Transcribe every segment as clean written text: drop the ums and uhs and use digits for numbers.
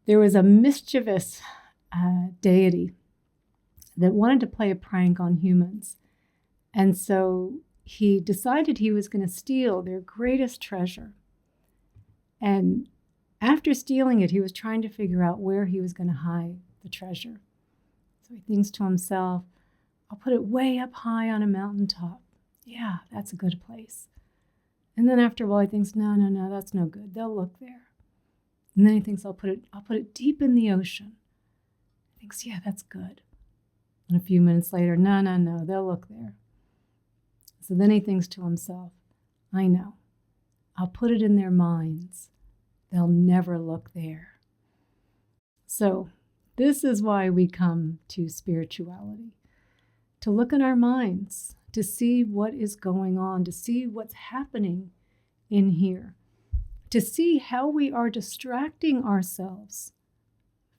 There was a mischievous deity that wanted to play a prank on humans. And so he decided he was going to steal their greatest treasure. And after stealing it, he was trying to figure out where he was going to hide the treasure. So he thinks to himself, I'll put it way up high on a mountaintop. Yeah, that's a good place. And then after a while, he thinks, no, that's no good. They'll look there. And then he thinks, I'll put it deep in the ocean. He thinks, yeah, that's good. And a few minutes later, no, they'll look there. So then he thinks to himself, I know. I'll put it in their minds. They'll never look there. So this is why we come to spirituality, to look in our minds, to see what is going on, to see what's happening in here, to see how we are distracting ourselves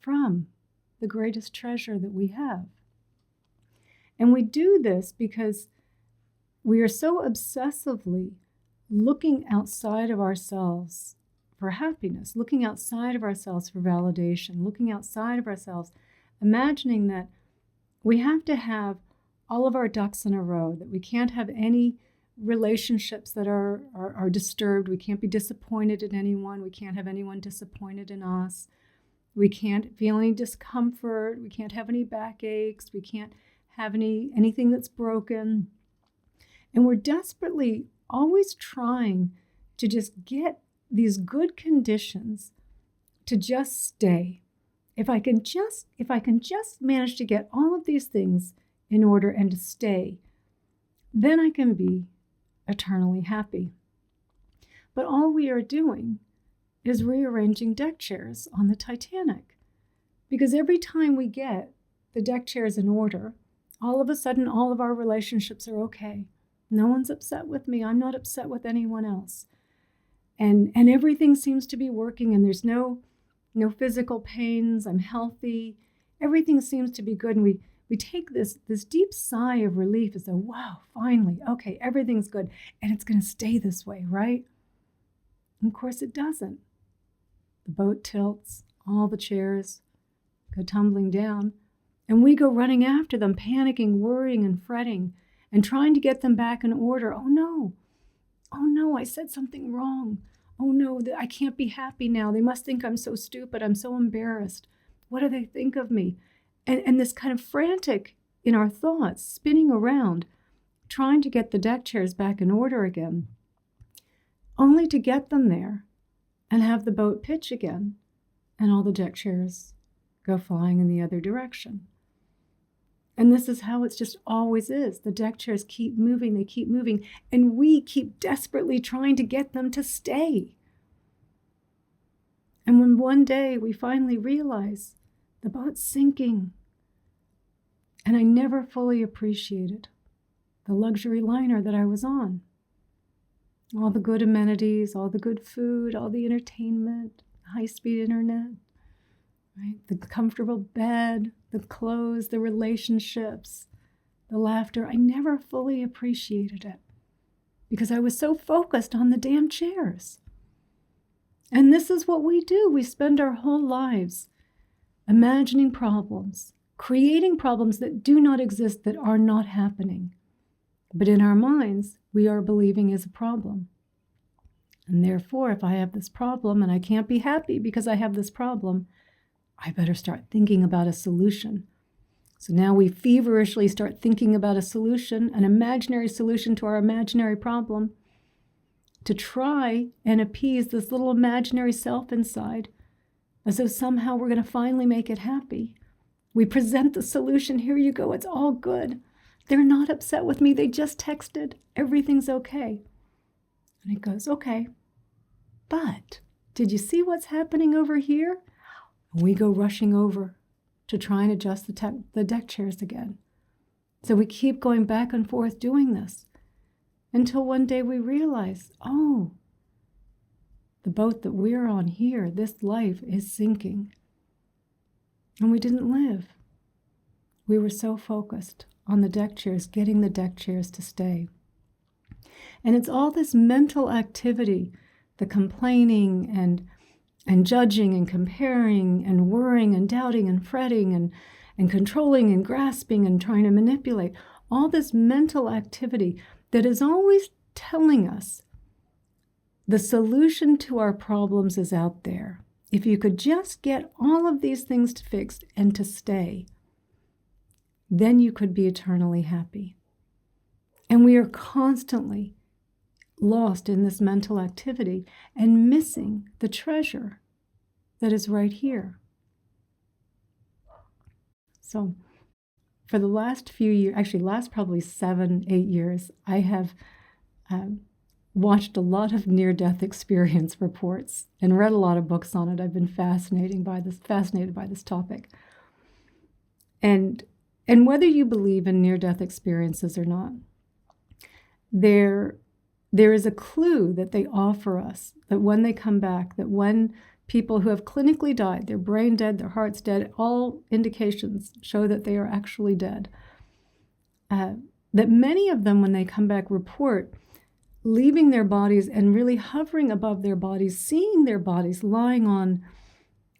from the greatest treasure that we have. And we do this because we are so obsessively looking outside of ourselves for happiness, looking outside of ourselves for validation, looking outside of ourselves, imagining that we have to have all of our ducks in a row, that we can't have any relationships that are disturbed. We can't be disappointed in anyone. We can't have anyone disappointed in us. We can't feel any discomfort. We can't have any backaches. We can't have anything that's broken. And we're desperately always trying to just get these good conditions to just stay. If I can just manage to get all of these things in order and to stay, then I can be eternally happy. But all we are doing is rearranging deck chairs on the Titanic. Because every time we get the deck chairs in order, all of a sudden all of our relationships are okay. No one's upset with me. I'm not upset with anyone else. And everything seems to be working, and there's no physical pains. I'm healthy. Everything seems to be good. And we take this deep sigh of relief as though, wow, finally, okay, everything's good. And it's going to stay this way, right? And of course it doesn't. The boat tilts, all the chairs go tumbling down, and we go running after them, panicking, worrying, and fretting, and trying to get them back in order. Oh no, I said something wrong. Oh no, I can't be happy now. They must think I'm so stupid. I'm so embarrassed. What do they think of me? And this kind of frantic in our thoughts, spinning around, trying to get the deck chairs back in order again, only to get them there and have the boat pitch again, and all the deck chairs go flying in the other direction. And this is how it just always is. The deck chairs keep moving, they keep moving, and we keep desperately trying to get them to stay. And when one day we finally realize the boat's sinking, and I never fully appreciated the luxury liner that I was on. All the good amenities, all the good food, all the entertainment, high-speed internet, right? The comfortable bed, the clothes, the relationships, the laughter. I never fully appreciated it because I was so focused on the damn chairs. And this is what we do. We spend our whole lives imagining problems, creating problems that do not exist, that are not happening. But in our minds, we are believing is a problem. And therefore, if I have this problem and I can't be happy because I have this problem, I better start thinking about a solution. So now we feverishly start thinking about a solution, an imaginary solution to our imaginary problem, to try and appease this little imaginary self inside, as though somehow we're going to finally make it happy. We present the solution. Here you go. It's all good. They're not upset with me. They just texted. Everything's okay. And it goes, okay. But did you see what's happening over here? And we go rushing over to try and adjust the deck chairs again. So we keep going back and forth doing this until one day we realize, oh, the boat that we're on here, this life is sinking. And we didn't live. We were so focused on the deck chairs, getting the deck chairs to stay. And it's all this mental activity, the complaining and judging and comparing and worrying and doubting and fretting and controlling and grasping and trying to manipulate. All this mental activity that is always telling us the solution to our problems is out there. If you could just get all of these things fixed and to stay, then you could be eternally happy. And we are constantly lost in this mental activity and missing the treasure that is right here. So for the last few years, actually last probably 7-8 years, I have watched a lot of near-death experience reports and read a lot of books on it. I've been fascinated by this topic. And whether you believe in near-death experiences or not, there is a clue that they offer us, that when they come back, that when people who have clinically died, their brain dead, their heart's dead, all indications show that they are actually dead, that many of them, when they come back, report leaving their bodies and really hovering above their bodies, seeing their bodies lying on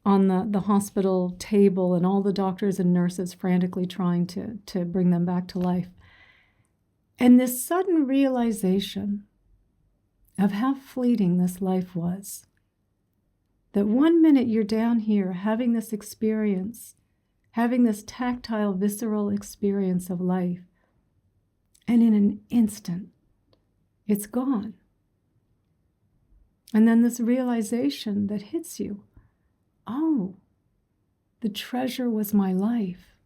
the hospital table and all the doctors and nurses frantically trying to bring them back to life. And this sudden realization of how fleeting this life was, that 1 minute you're down here having this experience, having this tactile, visceral experience of life, and in an instant, it's gone. And then this realization that hits you, oh, the treasure was my life.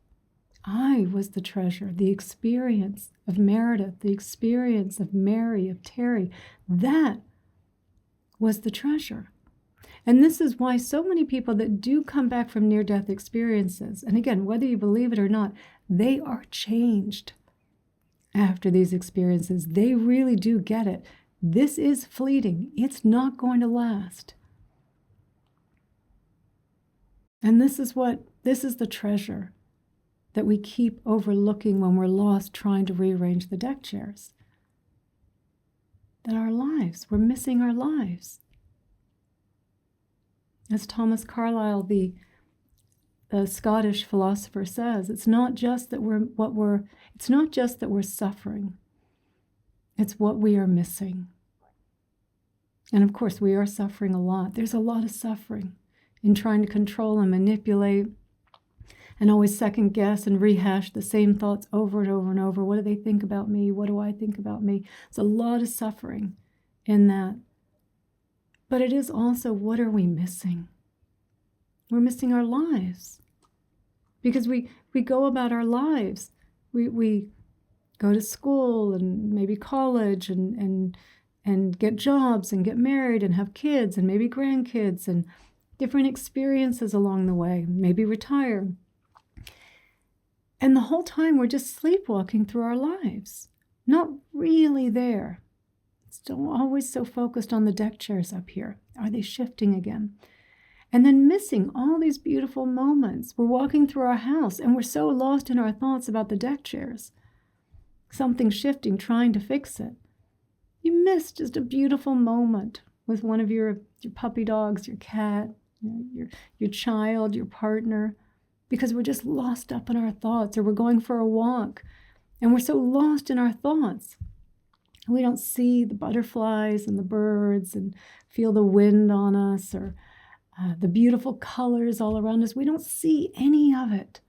I was the treasure, the experience of Meredith, the experience of Mary, of Terry. That was the treasure. And this is why so many people that do come back from near-death experiences, and again, whether you believe it or not, they are changed after these experiences. They really do get it. This is fleeting. It's not going to last. And this is the treasure that we keep overlooking when we're lost trying to rearrange the deck chairs. That our lives, we're missing our lives. As Thomas Carlyle, the Scottish philosopher, says, it's not just that we're suffering, it's what we are missing. And of course, we are suffering a lot. There's a lot of suffering in trying to control and manipulate and always second guess and rehash the same thoughts over and over and over. What do they think about me? What do I think about me? There's a lot of suffering in that. But it is also, what are we missing? We're missing our lives. Because we go about our lives. We go to school and maybe college and get jobs and get married and have kids and maybe grandkids and different experiences along the way, maybe retire. And the whole time we're just sleepwalking through our lives, not really there. Still always so focused on the deck chairs up here. Are they shifting again? And then missing all these beautiful moments. We're walking through our house and we're so lost in our thoughts about the deck chairs. Something shifting, trying to fix it. You missed just a beautiful moment with one of your puppy dogs, your cat, your child, your partner, because we're just lost up in our thoughts, or we're going for a walk and we're so lost in our thoughts. We don't see the butterflies and the birds and feel the wind on us, or the beautiful colors all around us. We don't see any of it.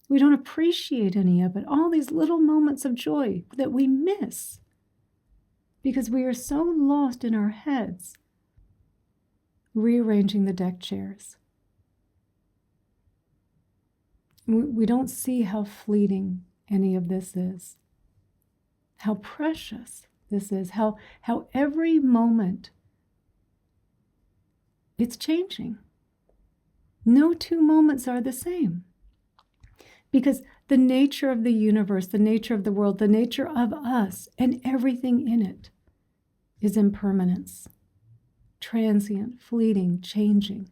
We don't appreciate any of it. All these little moments of joy that we miss because we are so lost in our heads rearranging the deck chairs. We don't see how fleeting any of this is, how precious this is, how every moment it's changing. No two moments are the same, because the nature of the universe, the nature of the world, the nature of us and everything in it is impermanence, transient, fleeting, changing.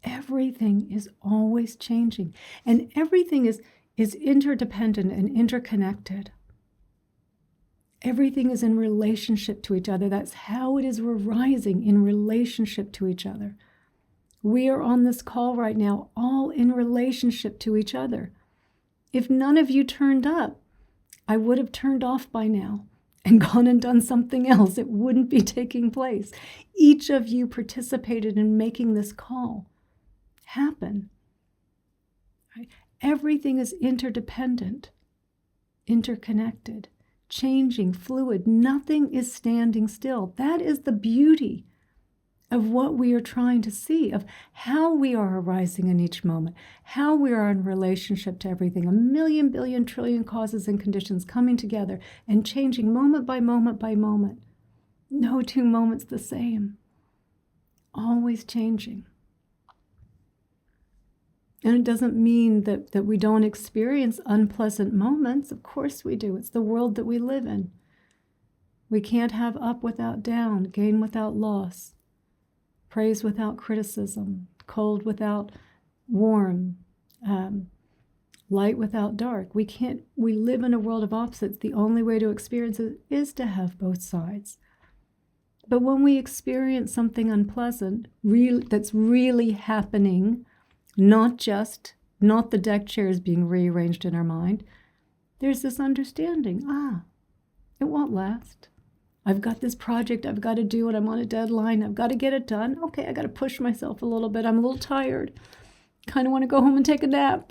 Everything is always changing, and everything is interdependent and interconnected. Everything is in relationship to each other. That's how it is we're rising, in relationship to each other. We are on this call right now, all in relationship to each other. If none of you turned up, I would have turned off by now and gone and done something else. It wouldn't be taking place. Each of you participated in making this call happen. Right? Everything is interdependent, interconnected, changing, fluid. Nothing is standing still. That is the beauty of what we are trying to see, of how we are arising in each moment, how we are in relationship to everything, a million, billion, trillion causes and conditions coming together and changing moment by moment by moment. No two moments the same, always changing. And it doesn't mean that we don't experience unpleasant moments. Of course we do. It's the world that we live in. We can't have up without down, gain without loss, praise without criticism, cold without warm, light without dark. We live in a world of opposites. The only way to experience it is to have both sides. But when we experience something unpleasant, that's really happening, not the deck chairs being rearranged in our mind, there's this understanding, it won't last. I've got this project I've got to do and I'm on a deadline. I've got to get it done. Okay, I got to push myself a little bit. I'm a little tired. Kind of want to go home and take a nap,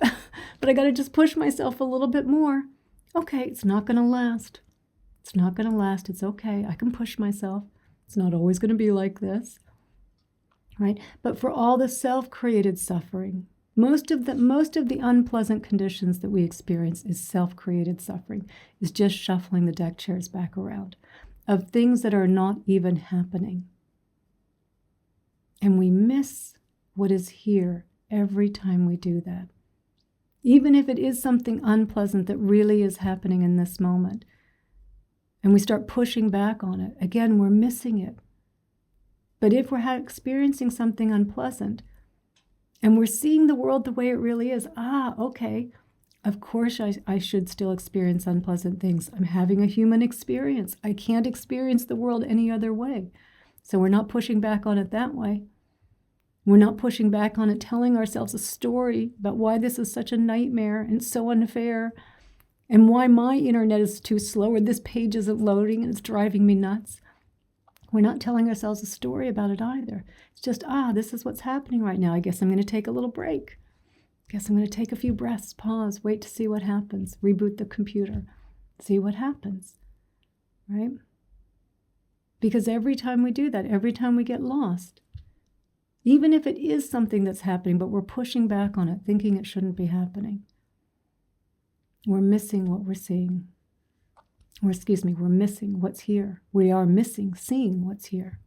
but I got to just push myself a little bit more. Okay, it's not going to last. It's not going to last. It's okay. I can push myself. It's not always going to be like this, right? But for all the self-created suffering, most of the unpleasant conditions that we experience is self-created suffering, is just shuffling the deck chairs back around, of things that are not even happening. And we miss what is here every time we do that. Even if it is something unpleasant that really is happening in this moment, and we start pushing back on it, again, we're missing it. But if we're experiencing something unpleasant, and we're seeing the world the way it really is, okay, of course I should still experience unpleasant things. I'm having a human experience. I can't experience the world any other way. So we're not pushing back on it that way. We're not pushing back on it, telling ourselves a story about why this is such a nightmare and so unfair, and why my internet is too slow, or this page isn't loading and it's driving me nuts. We're not telling ourselves a story about it either. It's just, this is what's happening right now. I guess I'm going to take a little break. Guess I'm going to take a few breaths, pause, wait to see what happens, reboot the computer, see what happens, right? Because every time we do that, every time we get lost, even if it is something that's happening, but we're pushing back on it, thinking it shouldn't be happening, we're missing what we're seeing. We're missing what's here. We are missing seeing what's here.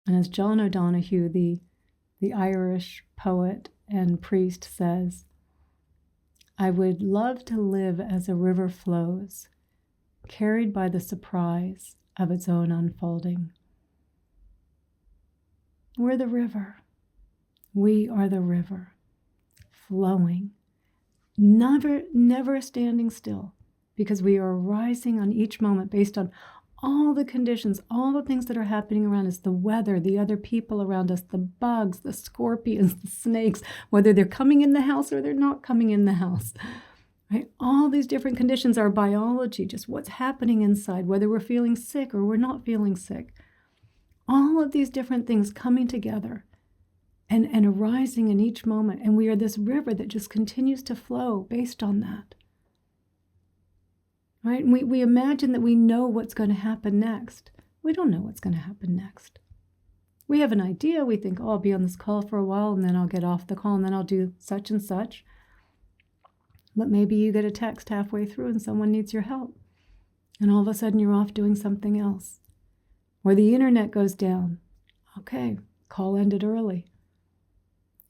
And as John O'Donohue, the Irish poet and priest, says, I would love to live as a river flows, carried by the surprise of its own unfolding. We're the river. We are the river, flowing, never standing still, because we are rising on each moment based on all the conditions, all the things that are happening around us, the weather, the other people around us, the bugs, the scorpions, the snakes, whether they're coming in the house or they're not coming in the house. Right? All these different conditions are biology, just what's happening inside, whether we're feeling sick or we're not feeling sick. All of these different things coming together and arising in each moment. And we are this river that just continues to flow based on that. Right? And we imagine that we know what's going to happen next. We don't know what's going to happen next. We have an idea. We think, I'll be on this call for a while, and then I'll get off the call, and then I'll do such and such. But maybe you get a text halfway through and someone needs your help. And all of a sudden you're off doing something else. Or the internet goes down. Okay, call ended early.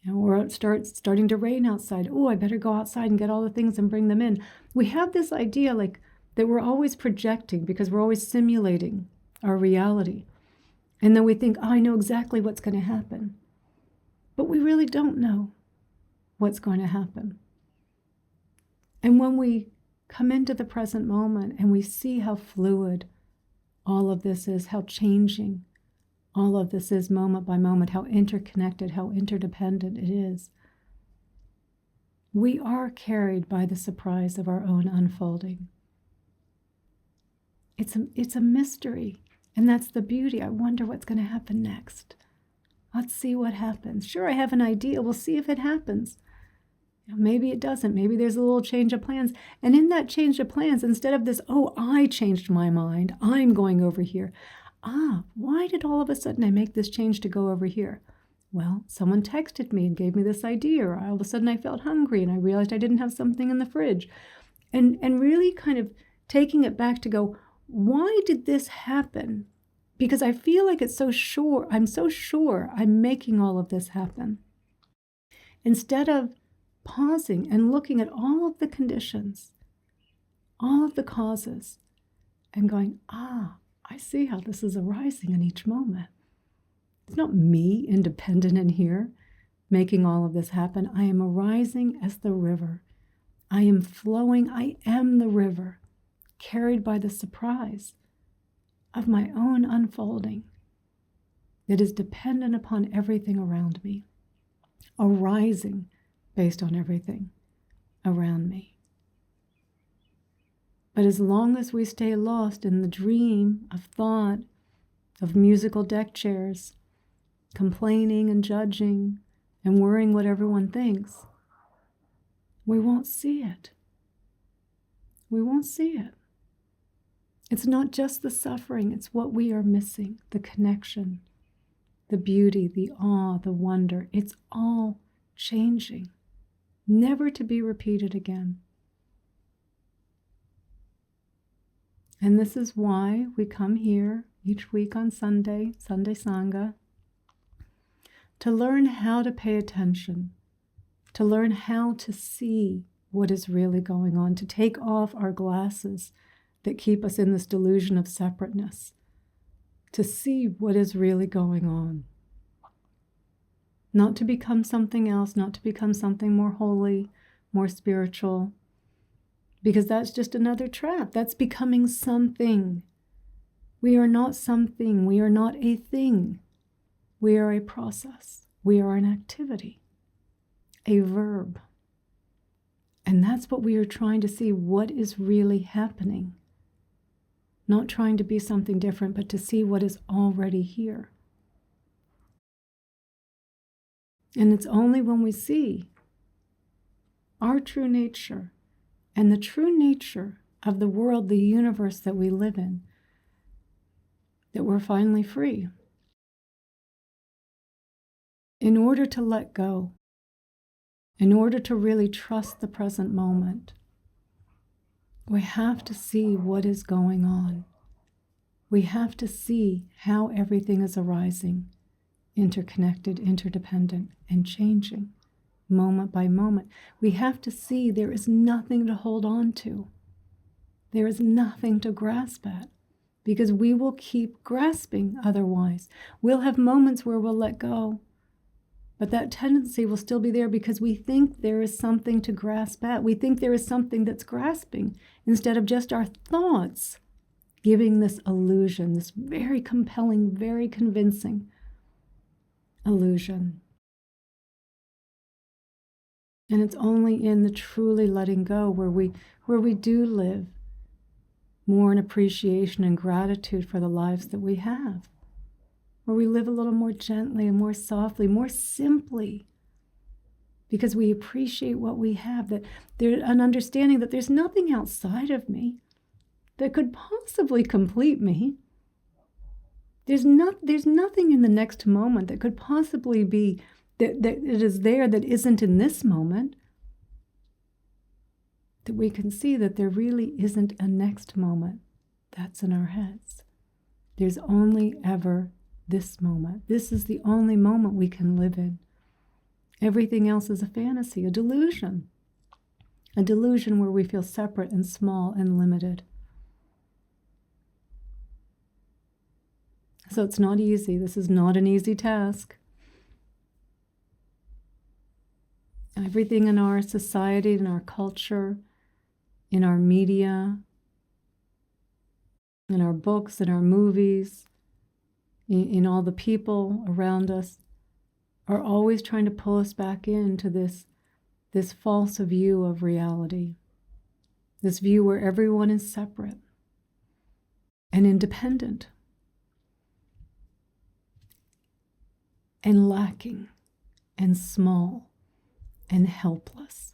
Or it starting to rain outside. I better go outside and get all the things and bring them in. We have this idea that we're always projecting because we're always simulating our reality. And then we think, I know exactly what's going to happen. But we really don't know what's going to happen. And when we come into the present moment, and we see how fluid all of this is, how changing all of this is moment by moment, how interconnected, how interdependent it is. We are carried by the surprise of our own unfolding. It's a mystery, and that's the beauty. I wonder what's going to happen next. Let's see what happens. Sure, I have an idea. We'll see if it happens. Maybe it doesn't. Maybe there's a little change of plans. And in that change of plans, instead of this, oh, I changed my mind, I'm going over here. Why did all of a sudden I make this change to go over here? Well, someone texted me and gave me this idea, or all of a sudden I felt hungry and I realized I didn't have something in the fridge. And really kind of taking it back to go, why did this happen? Because I feel like I'm so sure I'm making all of this happen. Instead of pausing and looking at all of the conditions, all of the causes, and going, I see how this is arising in each moment. It's not me independent in here making all of this happen. I am arising as the river. I am flowing. I am the river, carried by the surprise of my own unfolding that is dependent upon everything around me, arising based on everything around me. But as long as we stay lost in the dream of thought, of musical deck chairs, complaining and judging and worrying what everyone thinks, we won't see it. We won't see it. It's not just the suffering, it's what we are missing, the connection, the beauty, the awe, the wonder. It's all changing, never to be repeated again. And this is why we come here each week on Sunday Sangha, to learn how to pay attention, to learn how to see what is really going on, to take off our glasses that keep us in this delusion of separateness, to see what is really going on. Not to become something else, not to become something more holy, more spiritual, because that's just another trap. That's becoming something. We are not something. We are not a thing. We are a process. We are an activity, a verb. And that's what we are trying to see, what is really happening. Not trying to be something different, but to see what is already here. And it's only when we see our true nature and the true nature of the world, the universe that we live in, that we're finally free. In order to let go, in order to really trust the present moment, we have to see what is going on. We have to see how everything is arising, interconnected, interdependent, and changing moment by moment. We have to see there is nothing to hold on to. There is nothing to grasp at, because we will keep grasping otherwise. We'll have moments where we'll let go, but that tendency will still be there because we think there is something to grasp at. We think there is something that's grasping instead of just our thoughts giving this illusion, this very compelling, very convincing illusion. And it's only in the truly letting go where we do live more in appreciation and gratitude for the lives that we have, where we live a little more gently and more softly, more simply, because we appreciate what we have, that there's an understanding that there's nothing outside of me that could possibly complete me. There's nothing in the next moment that could possibly be that it is there that isn't in this moment. That we can see that there really isn't a next moment. That's in our heads. There's only ever this moment. This is the only moment we can live in. Everything else is a fantasy, a delusion where we feel separate and small and limited. So it's not easy. This is not an easy task. Everything in our society and our culture in our media, in our books, in our movies, in all the people around us, are always trying to pull us back into this false view of reality, this view where everyone is separate and independent and lacking and small and helpless.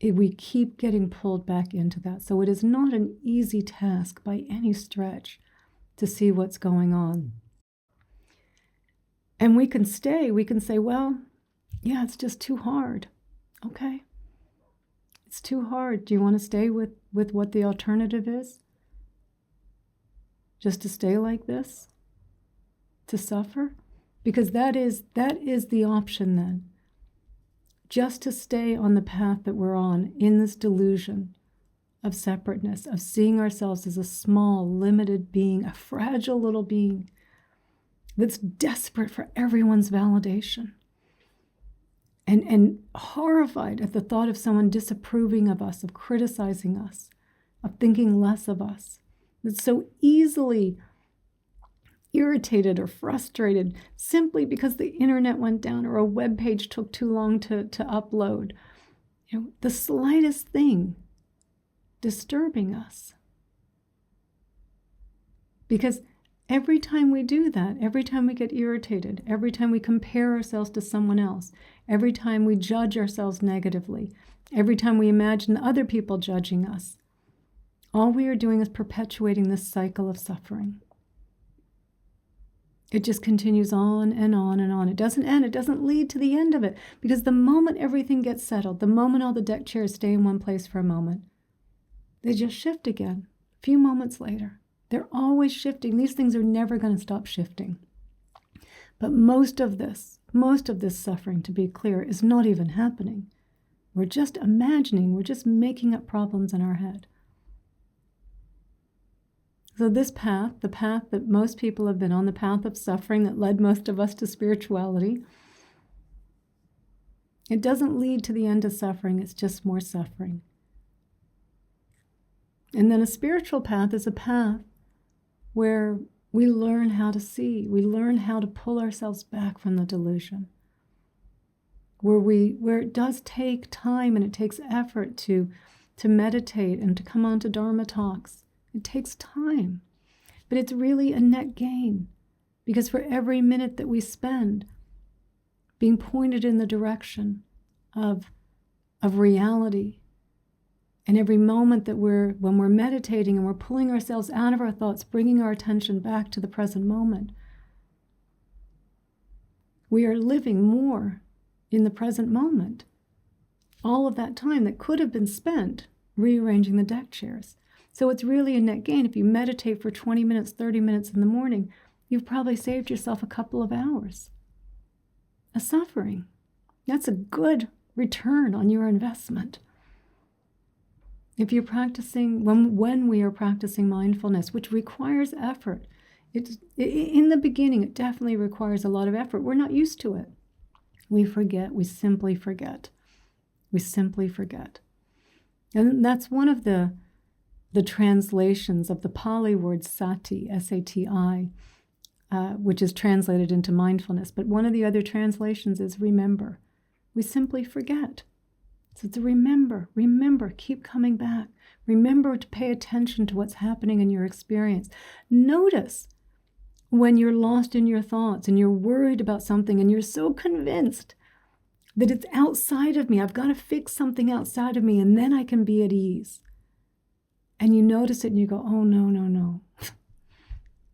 We keep getting pulled back into that. So it is not an easy task by any stretch to see what's going on. And we can say, well, yeah, it's just too hard. Okay. It's too hard. Do you want to stay with what the alternative is? Just to stay like this? To suffer? Because that is the option then. Just to stay on the path that we're on in this delusion of separateness, of seeing ourselves as a small, limited being, a fragile little being that's desperate for everyone's validation. And horrified at the thought of someone disapproving of us, of criticizing us, of thinking less of us. That's so easily irritated or frustrated simply because the internet went down or a web page took too long to upload. The slightest thing disturbing us. Because every time we do that, every time we get irritated, every time we compare ourselves to someone else, every time we judge ourselves negatively, every time we imagine other people judging us, all we are doing is perpetuating this cycle of suffering. It just continues on and on and on. It doesn't end. It doesn't lead to the end of it. Because the moment everything gets settled, the moment all the deck chairs stay in one place for a moment, they just shift again a few moments later. They're always shifting. These things are never going to stop shifting. But most of this suffering, to be clear, is not even happening. We're just imagining. We're just making up problems in our head. So this path, the path that most people have been on, the path of suffering that led most of us to spirituality, it doesn't lead to the end of suffering, it's just more suffering. And then a spiritual path is a path where we learn how to see, we learn how to pull ourselves back from the delusion, where it does take time and it takes effort to meditate and to come on to Dharma talks. It takes time, but it's really a net gain, because for every minute that we spend being pointed in the direction of reality, and every moment that when we're meditating and we're pulling ourselves out of our thoughts, bringing our attention back to the present moment, we are living more in the present moment. All of that time that could have been spent rearranging the deck chairs. So it's really a net gain. If you meditate for 20 minutes, 30 minutes in the morning, you've probably saved yourself a couple of hours of suffering. That's a good return on your investment. If you're practicing, when we are practicing mindfulness, which requires effort, in the beginning, it definitely requires a lot of effort. We're not used to it. We forget. We simply forget. We simply forget. And that's one of the translations of the Pali word sati, S-A-T-I, which is translated into mindfulness. But one of the other translations is remember. We simply forget. So it's remember, keep coming back. Remember to pay attention to what's happening in your experience. Notice when you're lost in your thoughts and you're worried about something and you're so convinced that it's outside of me. I've got to fix something outside of me and then I can be at ease. And you notice it and you go, oh, no.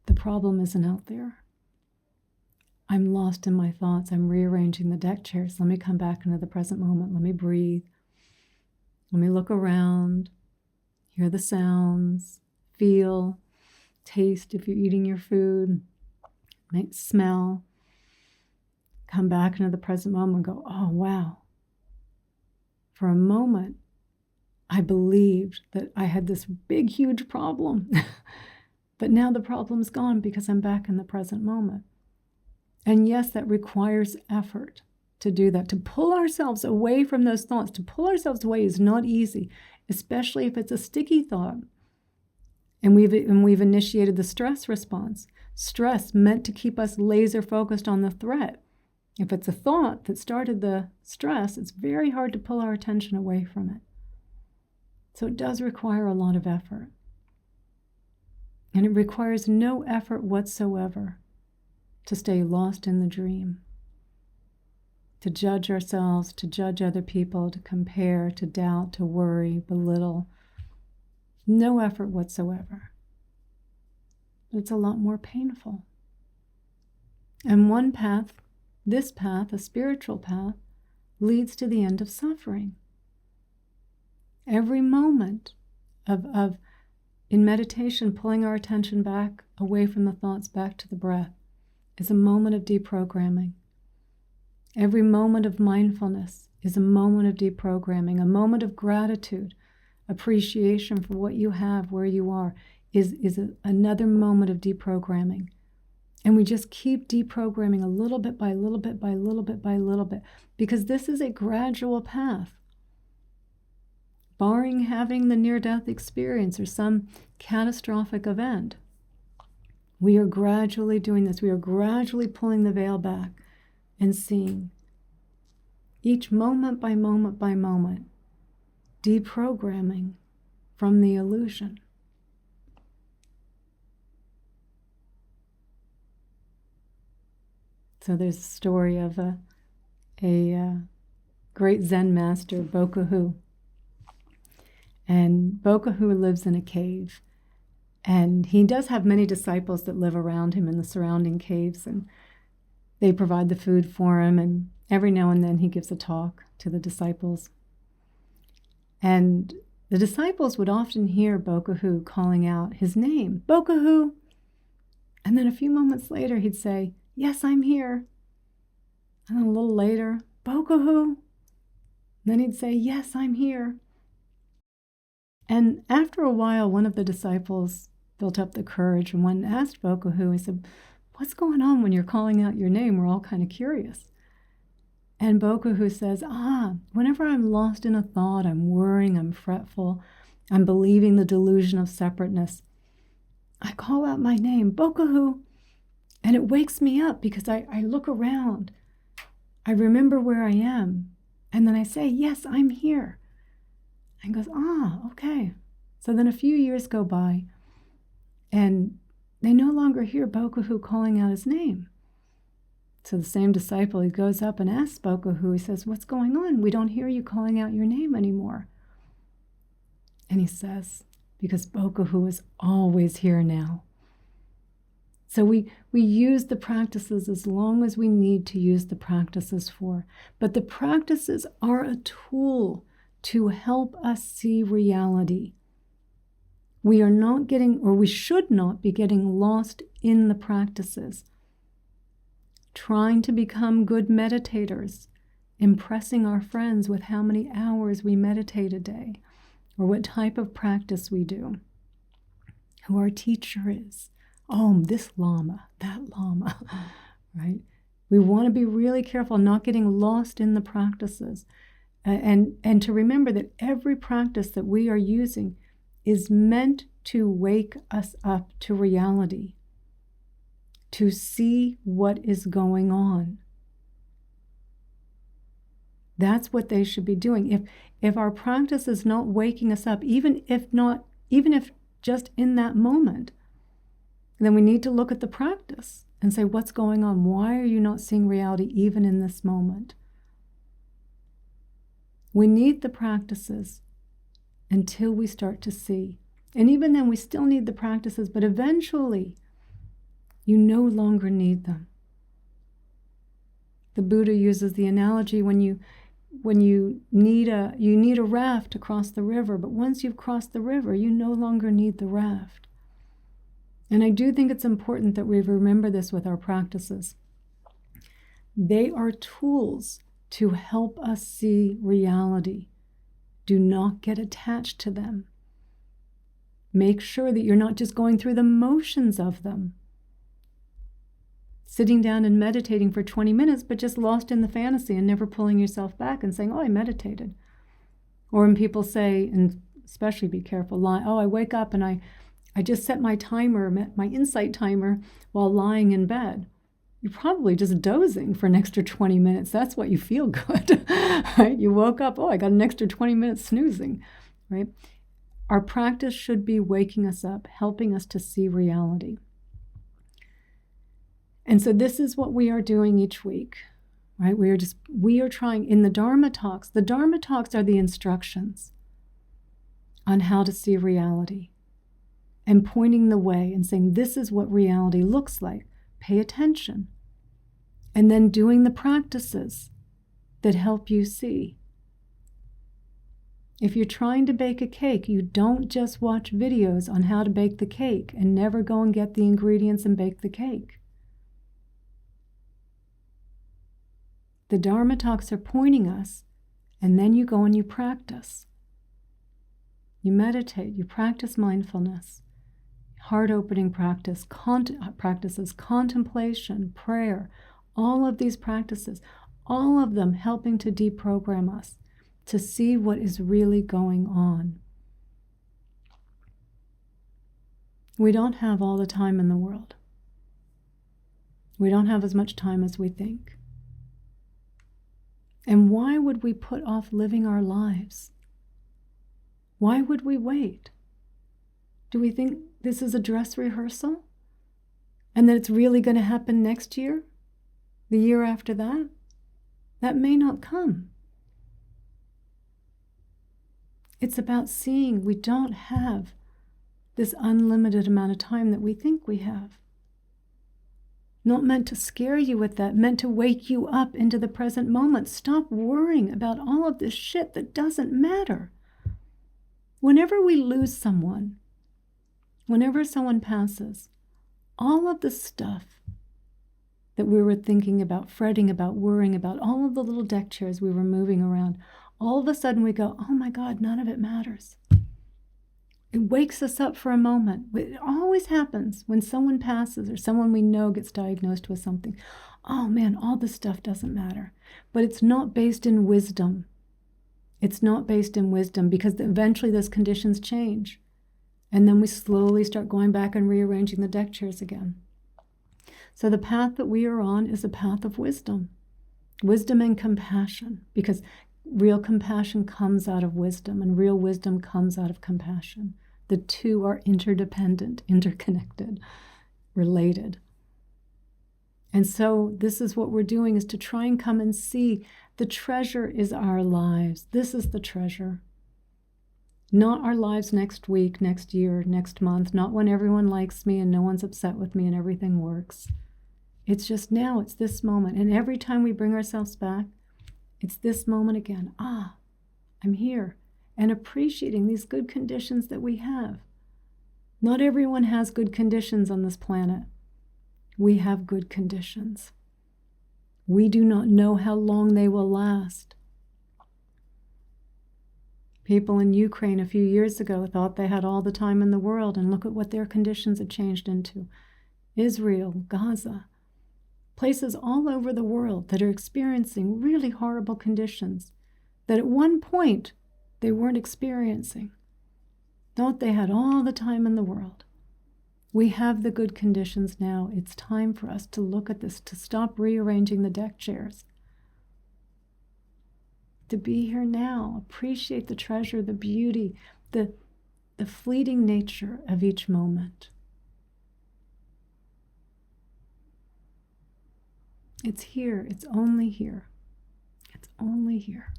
The problem isn't out there. I'm lost in my thoughts. I'm rearranging the deck chairs. Let me come back into the present moment. Let me breathe. Let me look around, hear the sounds, feel, taste if you're eating your food, might smell. Come back into the present moment and go, oh, wow. For a moment, I believed that I had this big, huge problem. But now the problem's gone because I'm back in the present moment. And yes, that requires effort to do that. To pull ourselves away from those thoughts, to pull ourselves away is not easy. especially if it's a sticky thought. And we've initiated the stress response. Stress meant to keep us laser focused on the threat. If it's a thought that started the stress, it's very hard to pull our attention away from it. So it does require a lot of effort. And it requires no effort whatsoever to stay lost in the dream, to judge ourselves, to judge other people, to compare, to doubt, to worry, belittle. No effort whatsoever. But it's a lot more painful. And one path, this path, a spiritual path, leads to the end of suffering. Every moment of in meditation, pulling our attention back away from the thoughts, back to the breath, is a moment of deprogramming. Every moment of mindfulness is a moment of deprogramming, a moment of gratitude, appreciation for what you have, where you are, is another moment of deprogramming. And we just keep deprogramming a little bit by little bit by little bit by little bit, because this is a gradual path. Barring having the near-death experience or some catastrophic event, we are gradually doing this. We are gradually pulling the veil back and seeing each moment by moment by moment, deprogramming from the illusion. So there's a story of a great Zen master, Bokuhu. And Bokuhu lives in a cave. And he does have many disciples that live around him in the surrounding caves. And they provide the food for him. And every now and then he gives a talk to the disciples. And the disciples would often hear Bokuhu calling out his name, Bokuhu. And then a few moments later he'd say, yes, I'm here. And then a little later, Bokuhu. And then he'd say, yes, I'm here. And after a while, one of the disciples built up the courage and went and asked Bokuhu, he said, what's going on when you're calling out your name? We're all kind of curious. And Bokuhu says, whenever I'm lost in a thought, I'm worrying, I'm fretful, I'm believing the delusion of separateness, I call out my name, Bokuhu, and it wakes me up because I look around. I remember where I am. And then I say, yes, I'm here. And goes, okay. So then a few years go by, and they no longer hear Bokuhu calling out his name. So the same disciple, he goes up and asks Bokuhu, he says, what's going on? We don't hear you calling out your name anymore. And he says, because Bokuhu is always here now. So we use the practices as long as we need to use the practices for. But the practices are a tool to help us see reality. We are not getting, or we should not be getting lost in the practices. Trying to become good meditators, impressing our friends with how many hours we meditate a day, or what type of practice we do, who our teacher is. This Lama, that Lama, right? We want to be really careful not getting lost in the practices. And to remember that every practice that we are using is meant to wake us up to reality, to see what is going on. That's what they should be doing. If our practice is not waking us up, even if just in that moment, then we need to look at the practice and say, what's going on? Why are you not seeing reality even in this moment? We need the practices until we start to see. And even then, we still need the practices, but eventually, you no longer need them. The Buddha uses the analogy when you need a raft to cross the river, but once you've crossed the river, you no longer need the raft. And I do think it's important that we remember this with our practices. They are tools to help us see reality. Do not get attached to them. Make sure that you're not just going through the motions of them. Sitting down and meditating for 20 minutes, but just lost in the fantasy and never pulling yourself back and saying, I meditated. Or when people say, and especially be careful. I wake up and I just set my timer, my Insight timer, while lying in bed. You're probably just dozing for an extra 20 minutes. That's what you feel good, right? You woke up, I got an extra 20 minutes snoozing, right? Our practice should be waking us up, helping us to see reality. And so this is what we are doing each week, right? We are trying in the Dharma talks. The Dharma talks are the instructions on how to see reality and pointing the way and saying, this is what reality looks like. Pay attention. And then doing the practices that help you see. If you're trying to bake a cake, you don't just watch videos on how to bake the cake and never go and get the ingredients and bake the cake. The Dharma talks are pointing us, and then you go and you practice. You meditate, you practice mindfulness, heart-opening practices, contemplation, prayer, all of these practices, all of them helping to deprogram us, to see what is really going on. We don't have all the time in the world. We don't have as much time as we think. And why would we put off living our lives? Why would we wait? Do we think this is a dress rehearsal? And that it's really going to happen next year? The year after that? That may not come. It's about seeing we don't have this unlimited amount of time that we think we have. Not meant to scare you with that, meant to wake you up into the present moment. Stop worrying about all of this shit that doesn't matter. Whenever we lose someone, whenever someone passes, all of the stuff that we were thinking about, fretting about, worrying about, all of the little deck chairs we were moving around, all of a sudden we go, oh my God, none of it matters. It wakes us up for a moment. It always happens when someone passes or someone we know gets diagnosed with something. Oh man, all this stuff doesn't matter. But it's not based in wisdom. It's not based in wisdom because eventually those conditions change. And then we slowly start going back and rearranging the deck chairs again. So the path that we are on is a path of wisdom. Wisdom and compassion, because real compassion comes out of wisdom and real wisdom comes out of compassion. The two are interdependent, interconnected, related. And so this is what we're doing, is to try and come and see the treasure is our lives. This is the treasure. Not our lives next week, next year, next month, not when everyone likes me and no one's upset with me and everything works. It's just now, it's this moment. And every time we bring ourselves back, it's this moment again. I'm here. And appreciating these good conditions that we have. Not everyone has good conditions on this planet. We have good conditions. We do not know how long they will last. People in Ukraine a few years ago thought they had all the time in the world, and look at what their conditions had changed into. Israel, Gaza, places all over the world that are experiencing really horrible conditions that at one point they weren't experiencing. Thought they had all the time in the world. We have the good conditions now. It's time for us to look at this, to stop rearranging the deck chairs. To be here now, appreciate the treasure, the beauty, the fleeting nature of each moment. It's here, it's only here. It's only here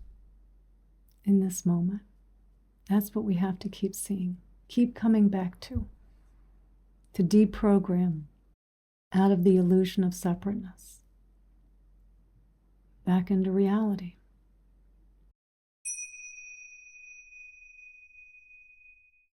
in this moment. That's what we have to keep seeing, keep coming back to deprogram out of the illusion of separateness, back into reality.